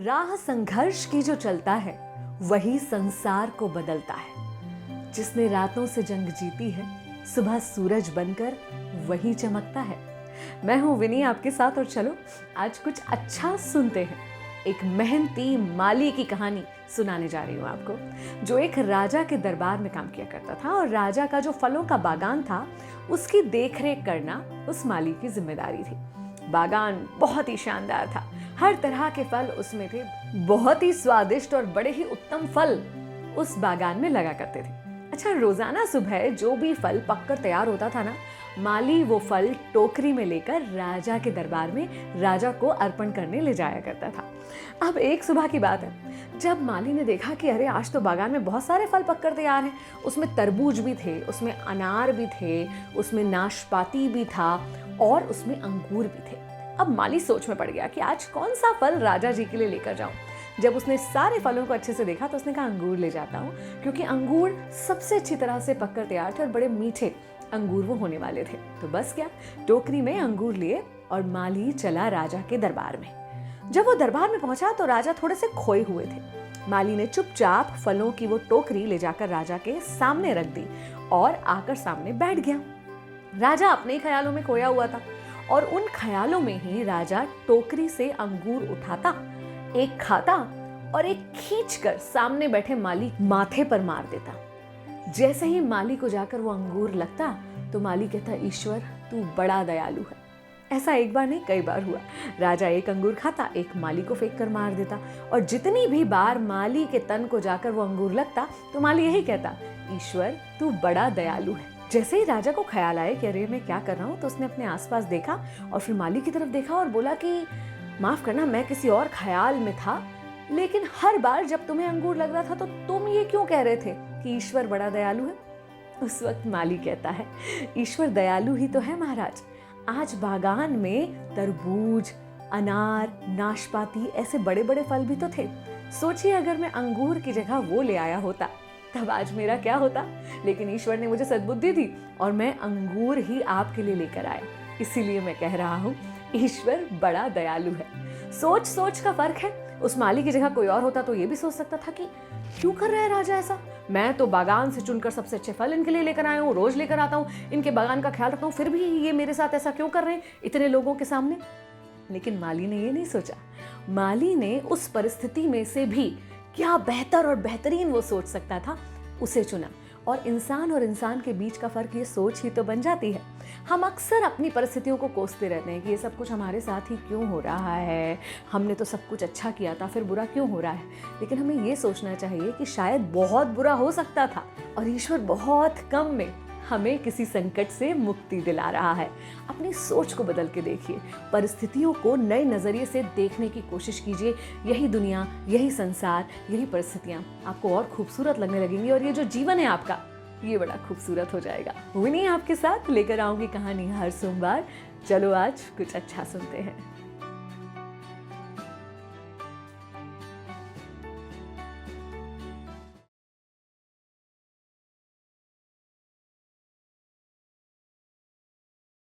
राह संघर्ष की जो चलता है वही संसार को बदलता है। जिसने रातों से जंग जीती है सुबह सूरज बनकर वही चमकता है। मैं हूं विनी आपके साथ और चलो आज कुछ अच्छा सुनते हैं। एक मेहनती माली की कहानी सुनाने जा रही हूं आपको, जो एक राजा के दरबार में काम किया करता था और राजा का जो फलों का बागान था उसकी देखरेख करना उस माली की जिम्मेदारी थी। बागान बहुत ही शानदार था, हर तरह के फल उसमें थे, बहुत ही स्वादिष्ट और बड़े ही उत्तम फल उस बागान में लगा करते थे। अच्छा, रोजाना सुबह जो भी फल पककर तैयार होता था ना, माली वो फल टोकरी में लेकर राजा के दरबार में राजा को अर्पण करने ले जाया करता था। अब एक सुबह की बात है, जब माली ने देखा कि अरे आज तो बागान में बहुत सारे फल पककर तैयार हैं, उसमें तरबूज भी थे, उसमें अनार भी थे, उसमें नाशपाती भी था और उसमें अंगूर भी थे। अब माली सोच में पड़ गया कि आज कौन सा फल राजा जी के लिए लेकर जाऊं। जब उसने सारे फलों को अच्छे से देखा तो उसने कहा अंगूर ले जाता हूँ, क्योंकि अंगूर सबसे अच्छी तरह से पककर तैयार थे और बड़े मीठे अंगूर वो होने वाले थे। तो बस क्या, टोकरी में अंगूर लिए और माली चला राजा के दरबार में। जब वो दरबार में पहुंचा तो राजा थोड़े से खोए हुए थे। माली ने चुपचाप फलों की वो टोकरी ले जाकर राजा के सामने रख दी और आकर सामने बैठ गया। राजा अपने ही ख्यालों में खोया हुआ था और उन ख्यालों में ही राजा टोकरी से अंगूर उठाता, एक खाता और एक खींचकर सामने बैठे माली माथे पर मार देता। जैसे ही माली को जाकर वो अंगूर लगता तो माली कहता, ईश्वर तू बड़ा दयालु है। ऐसा एक बार नहीं कई बार हुआ। राजा एक अंगूर खाता, एक माली को फेंक कर मार देता और जितनी भी बार माली के तन को जाकर वो अंगूर लगता तो माली यही कहता, ईश्वर तू बड़ा दयालु है। जैसे ही राजा को ख्याल आया कि अरे मैं क्या कर रहा हूँ, तो उसने अपने आसपास देखा और फिर माली की तरफ देखा और बोला कि माफ करना, मैं किसी और ख्याल में था, लेकिन हर बार जब तुम्हें अंगूर लग रहा था तो तुम ये क्यों कह रहे थे कि ईश्वर बड़ा दयालु है। उस वक्त माली कहता है, ईश्वर दयालु ही तो है महाराज। आज बागान में तरबूज, अनार, नाशपाती ऐसे बड़े बड़े फल भी तो थे। सोचिए अगर मैं अंगूर की जगह वो ले आया होता तब आज मेरा क्या होता। लेकिन ईश्वर ने मुझे सद्बुद्धि दी और मैं अंगूर ही आपके लिए लेकर आया। इसीलिए मैं कह रहा हूँ ईश्वर बड़ा दयालु है। सोच सोच का फर्क है। उस माली की जगह कोई और होता तो ये भी सोच सकता था कि क्यों कर रहा है राजा ऐसा, मैं तो बागान से चुनकर सबसे अच्छे फल इनके लिए लेकर आया हूँ, रोज लेकर आता हूँ, इनके बागान का ख्याल रखता हूँ, फिर भी ये मेरे साथ ऐसा क्यों कर रहे हैं इतने लोगों के सामने। लेकिन माली ने ये नहीं सोचा। माली ने उस परिस्थिति में से भी क्या बेहतर और बेहतरीन वो सोच सकता था उसे चुना। और इंसान के बीच का फर्क ये सोच ही तो बन जाती है। हम अक्सर अपनी परिस्थितियों को कोसते रहते हैं कि ये सब कुछ हमारे साथ ही क्यों हो रहा है, हमने तो सब कुछ अच्छा किया था फिर बुरा क्यों हो रहा है। लेकिन हमें ये सोचना चाहिए कि शायद बहुत बुरा हो सकता था और ईश्वर बहुत कम में हमें किसी संकट से मुक्ति दिला रहा है। अपनी सोच को बदल के देखिए, परिस्थितियों को नए नजरिए से देखने की कोशिश कीजिए। यही दुनिया, यही संसार, यही परिस्थितियां आपको और खूबसूरत लगने लगेंगी और ये जो जीवन है आपका ये बड़ा खूबसूरत हो जाएगा। विनी आपके साथ लेकर आऊंगी कहानी हर सोमवार। चलो आज कुछ अच्छा सुनते हैं।